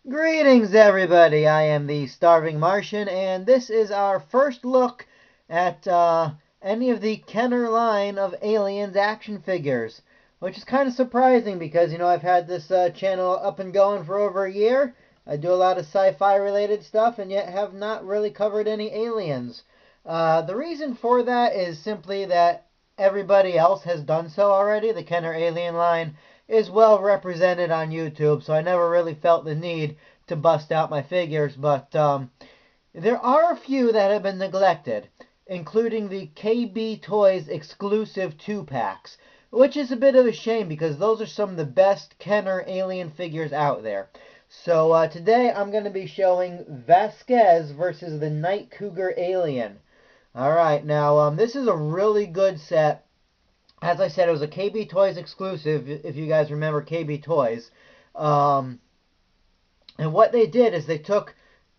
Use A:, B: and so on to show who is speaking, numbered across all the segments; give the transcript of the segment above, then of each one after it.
A: Greetings, everybody. I am the Starving Martian, and this is our first look at any of the Kenner line of Aliens action figures, which is kind of surprising because, I've had this channel up and going for over a year. I do a lot of sci-fi related stuff, and yet have not really covered any aliens. The reason for that is simply that everybody else has done so already. The Kenner Alien line is well represented on YouTube, so I never really felt the need to bust out my figures, but there are a few that have been neglected, including the KB Toys exclusive 2-packs, which is a bit of a shame because those are some of the best Kenner Alien figures out there. So today I'm going to be showing Vasquez versus the Night Cougar Alien. Alright, now this is a really good set. As I said, it was a KB Toys exclusive, if you guys remember KB Toys. And what they did is they took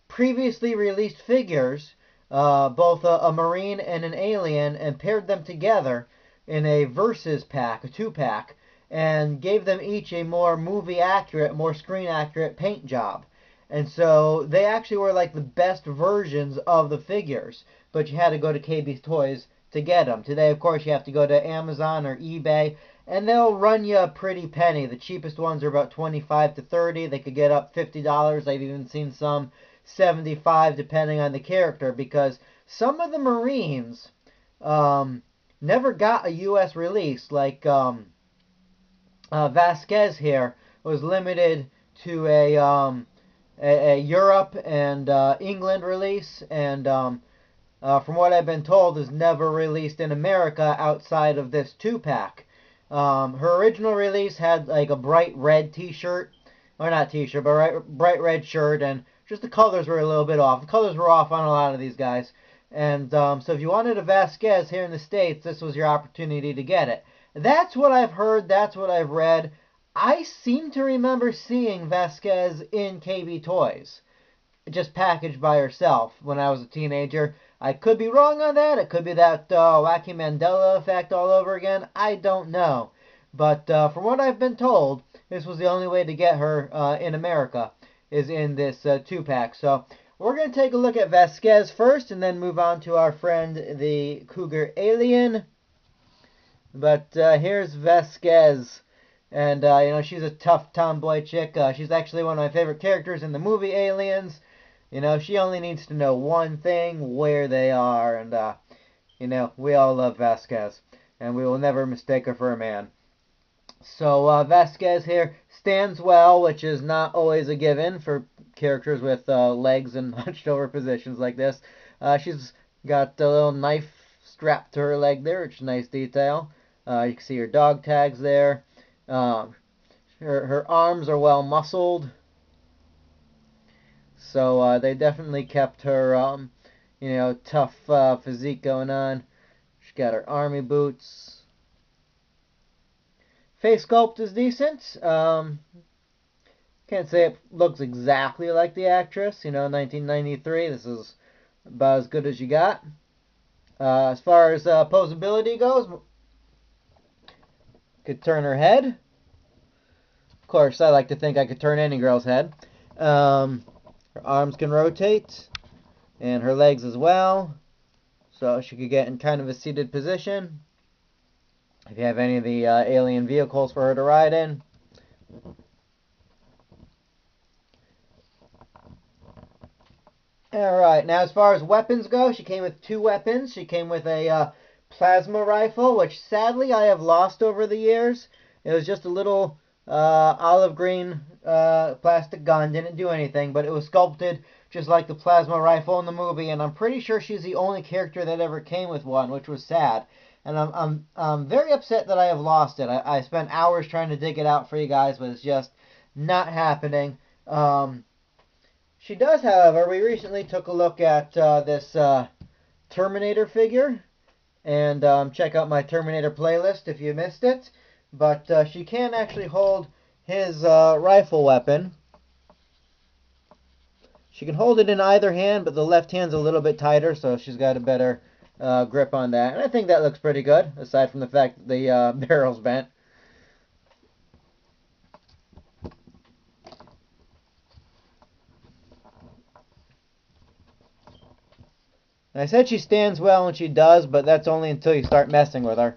A: previously released figures, both a Marine and an Alien, and paired them together in a versus pack, a 2-pack, and gave them each a more movie accurate, more screen accurate paint job. And so they actually were like the best versions of the figures, but you had to go to KB Toys to get them. Today, of course, you have to go to Amazon or eBay, and they'll run you a pretty penny. The cheapest ones are about 25 to 30. They could get up $50. I've even seen some 75, depending on the character, because some of the Marines never got a U.S. release. Like Vasquez here was limited to a Europe and England release, and from what I've been told, is never released in America outside of this 2-pack. Her original release had like a bright red t-shirt, or not t-shirt, but bright red shirt, and just the colors were a little bit off. The colors were off on a lot of these guys. And so if you wanted a Vasquez here in the States, this was your opportunity to get it. That's what I've heard. That's what I've read. I seem to remember seeing Vasquez in KB Toys, just packaged by herself when I was a teenager. I could be wrong on that. It could be that wacky Mandela effect all over again. I don't know. But from what I've been told, this was the only way to get her in America, is in this 2-pack. So we're going to take a look at Vasquez first and then move on to our friend, the Cougar Alien. But here's Vasquez. And, she's a tough tomboy chick. She's actually one of my favorite characters in the movie Aliens. She only needs to know one thing, where they are, and, we all love Vasquez, and we will never mistake her for a man. So, Vasquez here stands well, which is not always a given for characters with legs and hunched over positions like this. She's got a little knife strapped to her leg there, which is a nice detail. You can see her dog tags there. Her arms are well muscled. So they definitely kept her, tough physique going on. She's got her army boots. Face sculpt is decent. Can't say it looks exactly like the actress. 1993. This is about as good as you got. As far as posability goes, could turn her head. Of course, I like to think I could turn any girl's head. Her arms can rotate, and her legs as well, so she could get in kind of a seated position. If you have any of the alien vehicles for her to ride in. Alright, now as far as weapons go, she came with 2 weapons. She came with a plasma rifle, which sadly I have lost over the years. It was just a little olive green plastic gun, didn't do anything, but it was sculpted just like the plasma rifle in the movie, and I'm pretty sure she's the only character that ever came with one, which was sad. And I'm very upset that I have lost it. I spent hours trying to dig it out for you guys, but it's just not happening. She does, however, we recently took a look at this Terminator figure, and check out my Terminator playlist if you missed it. But she can actually hold his rifle weapon. She can hold it in either hand, but the left hand's a little bit tighter, so she's got a better grip on that. And I think that looks pretty good, aside from the fact that the barrel's bent. And I said she stands well, and she does, but that's only until you start messing with her.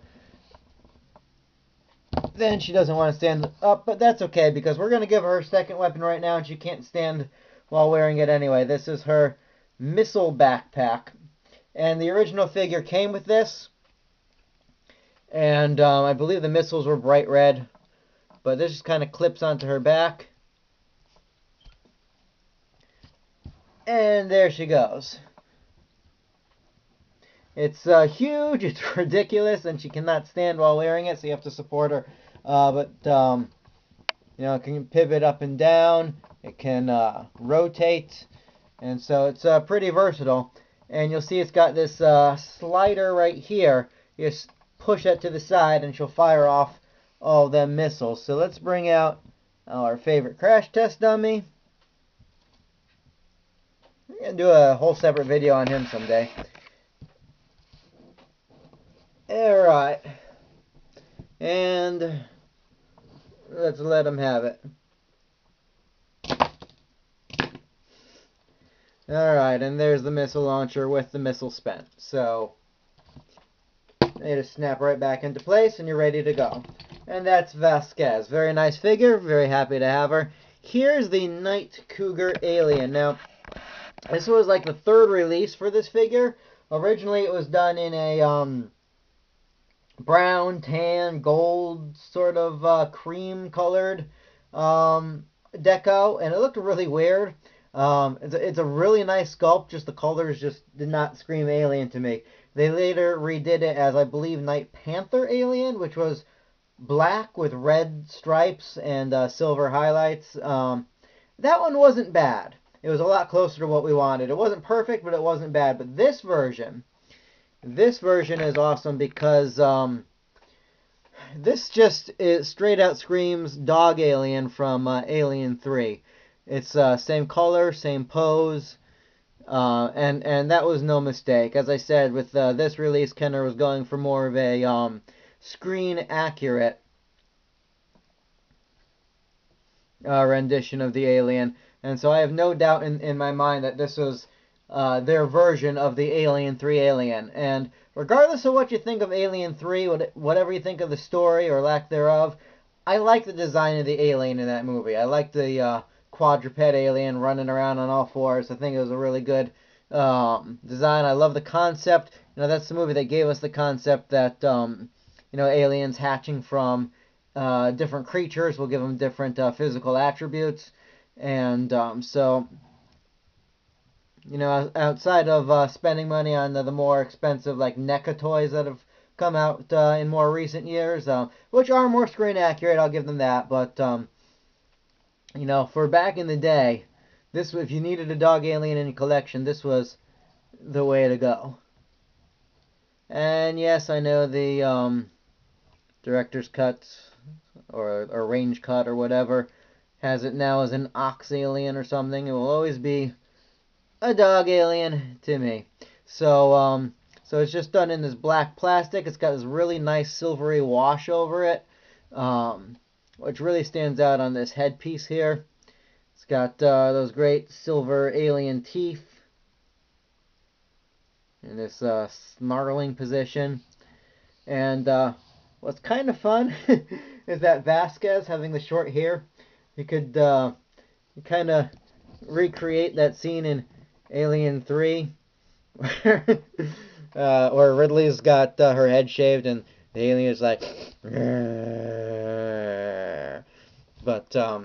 A: Then she doesn't want to stand up, but that's okay, because we're going to give her her second weapon right now, and she can't stand while wearing it anyway. This is her missile backpack. And the original figure came with this, and I believe the missiles were bright red, but this just kind of clips onto her back. And there she goes. It's huge, it's ridiculous, and she cannot stand while wearing it, so you have to support her. You know, it can pivot up and down, it can rotate, and so it's pretty versatile. And you'll see it's got this slider right here. You just push it to the side, and she'll fire off all them missiles. So let's bring out our favorite crash test dummy. We're going to do a whole separate video on him someday. Alright. And let's let him have it. Alright, and there's the missile launcher with the missile spent. So, they just snap right back into place and you're ready to go. And that's Vasquez. Very nice figure. Very happy to have her. Here's the Night Cougar Alien. Now, this was like the third release for this figure. Originally, it was done in a brown, tan, gold, sort of cream-colored deco, and it looked really weird. It's a really nice sculpt, just the colors just did not scream Alien to me. They later redid it as, I believe, Night Panther Alien, which was black with red stripes and silver highlights. That one wasn't bad. It was a lot closer to what we wanted. It wasn't perfect, but it wasn't bad. But this version is awesome because this just straight out screams Dog Alien from Alien 3. It's same color, same pose, and that was no mistake. As I said, with this release, Kenner was going for more of a screen accurate rendition of the Alien, and so I have no doubt in my mind that this was their version of the Alien 3 Alien. And regardless of what you think of Alien 3, whatever you think of the story or lack thereof, I like the design of the alien in that movie. I like the quadruped alien running around on all fours. I think it was a really good design. I love the concept. You know, that's the movie that gave us the concept that you know, aliens hatching from different creatures will give them different physical attributes. And so, you know, outside of spending money on the more expensive, like, NECA toys that have come out in more recent years, which are more screen accurate, I'll give them that. But, you know, for back in the day, this, if you needed a dog alien in your collection, this was the way to go. And yes, I know the director's cut or range cut or whatever has it now as an ox alien or something. It will always be a dog alien to me. So so it's just done in this black plastic. It's got this really nice silvery wash over it, which really stands out on this headpiece here. It's got those great silver alien teeth in this snarling position. And what's kind of fun is that Vasquez having the short hair. You could kind of recreate that scene in Alien 3 where Ridley's got her head shaved and the alien is like, but so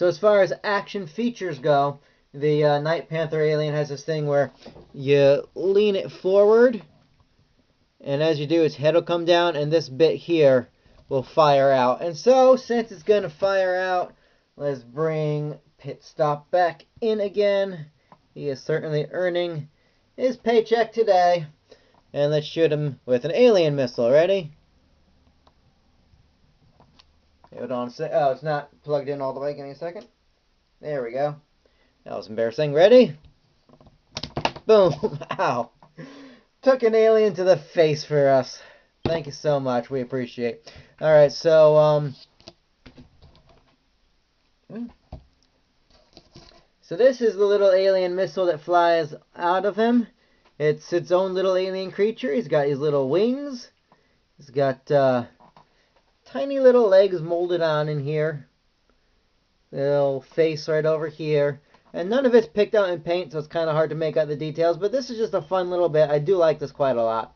A: as far as action features go, the Night Panther Alien has this thing where you lean it forward, and as you do, its head will come down, and this bit here will fire out. And so, since it's going to fire out, let's bring Pit Stop back in again. He is certainly earning his paycheck today. And let's shoot him with an alien missile. Ready? Hold on a sec. Oh, it's not plugged in all the way. Give me a second. There we go. That was embarrassing. Ready? Boom. Ow. Took an alien to the face for us. Thank you so much. We appreciate it. Alright, so So this is the little alien missile that flies out of him. It's its own little alien creature. He's got his little wings. He's got tiny little legs molded on in here. Little face right over here. And none of it's picked out in paint, so it's kind of hard to make out the details. But this is just a fun little bit. I do like this quite a lot.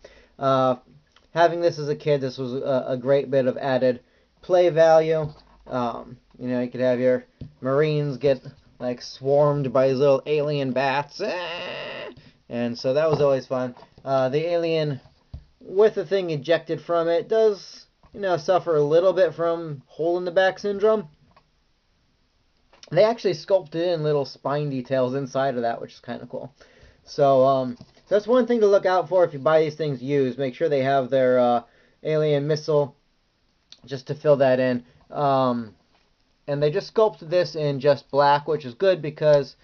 A: Having this as a kid, this was a great bit of added play value. You could have your Marines get like swarmed by these little alien bats. And so that was always fun. The alien with the thing ejected from it does, suffer a little bit from hole in the back syndrome. They actually sculpted in little spine details inside of that, which is kind of cool. So that's one thing to look out for if you buy these things used. Make sure they have their alien missile just to fill that in. And they just sculpted this in just black, which is good because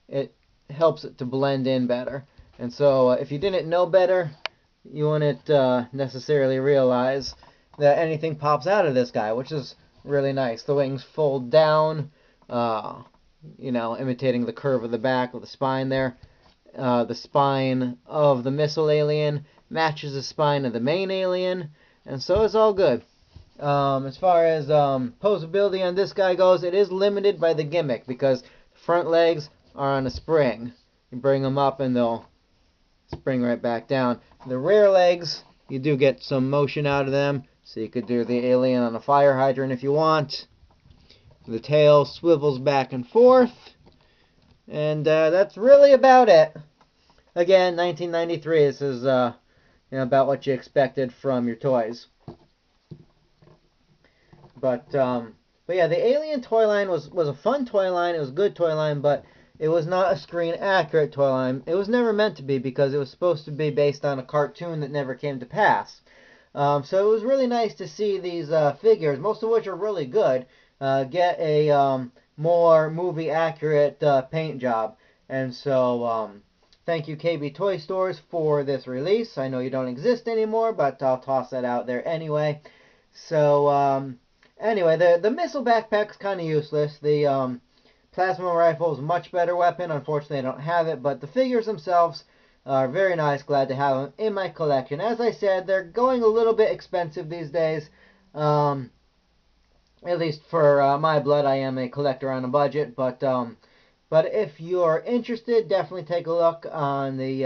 A: it helps it to blend in better. And so if you didn't know better, you wouldn't necessarily realize that anything pops out of this guy, which is really nice. The wings fold down, imitating the curve of the back of the spine there. The spine of the missile alien matches the spine of the main alien, and so it's all good. As far as posability on this guy goes, it is limited by the gimmick because the front legs are on a spring. You bring them up and they'll spring right back down. The rear legs, you do get some motion out of them, so you could do the alien on a fire hydrant if you want. The tail swivels back and forth, and that's really about it. Again, 1993. This is about what you expected from your toys. But yeah, the Alien toy line was a fun toy line. It was a good toy line, but it was not a screen accurate toy line. It was never meant to be because it was supposed to be based on a cartoon that never came to pass. So it was really nice to see these figures, most of which are really good, get a more movie accurate paint job. And so thank you KB Toy Stores for this release. I know you don't exist anymore, but I'll toss that out there anyway. So anyway, the missile backpack's kind of useless. The plasma rifle is a much better weapon. Unfortunately, I don't have it, but the figures themselves are very nice. Glad to have them in my collection. As I said, they're going a little bit expensive these days. At least for my blood, I am a collector on a budget. But if you're interested, definitely take a look on the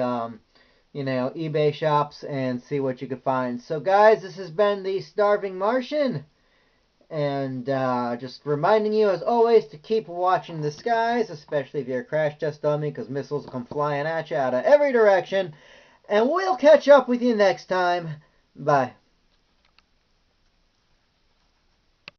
A: eBay shops and see what you can find. So guys, this has been the Starving Martian. And just reminding you, as always, to keep watching the skies, especially if you're a crash test dummy, because missiles will come flying at you out of every direction. And we'll catch up with you next time. Bye.